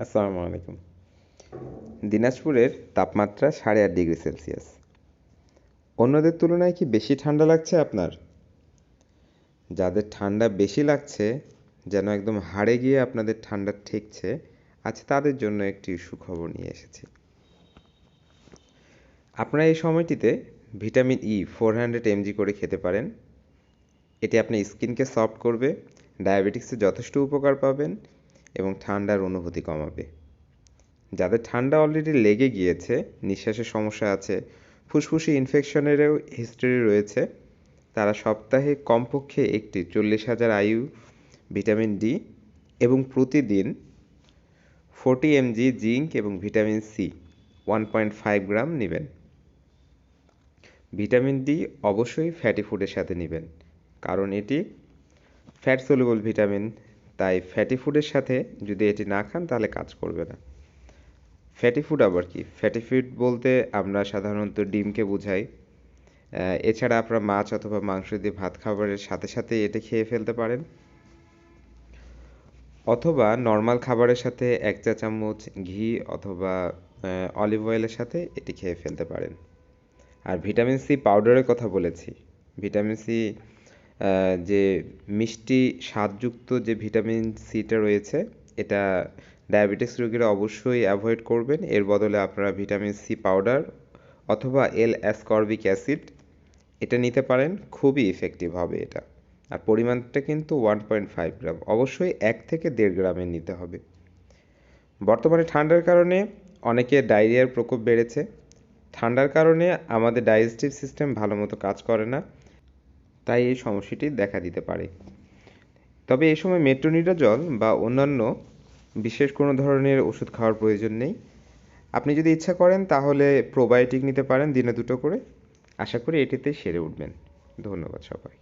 আসসালামু আলাইকুম। দিনাজপুরের তাপমাত্রা 8.5 ডিগ্রি সেলসিয়াস। অন্যদের তুলনায় কি বেশি ঠান্ডা লাগছে আপনার? যাদের ঠান্ডা বেশি লাগছে, যেন একদম হাড়ে গিয়ে আপনাদের ঠান্ডা ঠেকছে, আজ তাদের জন্য একটি সুখবর নিয়ে এসেছি। আপনারা এই সময়টিতে ভিটামিন ই 400 mg করে খেতে পারেন। এটি আপনার স্কিনকে সফট করবে, ডায়াবেটিক্সে যথেষ্ট উপকার পাবেন এবং ঠান্ডার অনুভূতি কমাবে। যাদের ঠান্ডা অলরেডি লেগে গিয়েছে, নিঃশ্বাসের সমস্যা আছে, ফুসফুসে ইনফেকশনেরও হিস্ট্রি রয়েছে, তারা সপ্তাহে কমপক্ষে একটি 40,000 IU ভিটামিন ডি এবং প্রতিদিন 40 mg জিঙ্ক এবং ভিটামিন সি 1.5 গ্রাম নেবেন। ভিটামিন ডি অবশ্যই ফ্যাটি ফুডের সাথে নেবেন, কারণ এটি ফ্যাট সলিউবল ভিটামিন, তাই ফ্যাটি ফুডের সাথে যদি এটি না খান তাহলে কাজ করবে না। ফ্যাটি ফুড আবার কি? ফ্যাটি ফুড বলতে আমরা সাধারণত ডিমকে বোঝাই। এছাড়া আপনারা মাছ অথবা মাংস দিয়ে ভাত খাবারের সাথে সাথে এটা খেয়ে ফেলতে পারেন, অথবা নর্মাল খাবারের সাথে 1 চা চামচ ঘি অথবা অলিভ অয়েলের সাথে এটি খেয়ে ফেলতে পারেন। আর ভিটামিন সি পাউডারের কথা বলেছি। ভিটামিন সি যে মিষ্টি স্বাদযুক্ত যে ভিটামিন সিটা রয়েছে, এটা ডায়াবেটিস রোগীরা অবশ্যই অ্যাভয়েড করবেন। এর বদলে আপনারা ভিটামিন সি পাউডার অথবা অ্যাসকর্বিক অ্যাসিড এটা নিতে পারেন, খুবই ইফেক্টিভ হবে এটা। আর পরিমাণটা কিন্তু 1.5 গ্রাম, অবশ্যই 1 থেকে 1.5 গ্রামের নিতে হবে। বর্তমানে ঠান্ডার কারণে অনেকের ডায়রিয়ার প্রকোপ বেড়েছে। ঠান্ডার কারণে আমাদের ডাইজেস্টিভ সিস্টেম ভালো মতো কাজ করে না, তাই এই সমস্যাটি দেখা দিতে পারে। তবে এই সময় মেট্রোনিডাজল বা অন্যান্য বিশেষ কোনো ধরনের ওষুধ খাওয়ার প্রয়োজন নেই। আপনি যদি ইচ্ছা করেন তাহলে প্রোবায়োটিক নিতে পারেন দিনে 2টো করে। আশা করি এটিতে সেরে উঠবেন। ধন্যবাদ সবাই।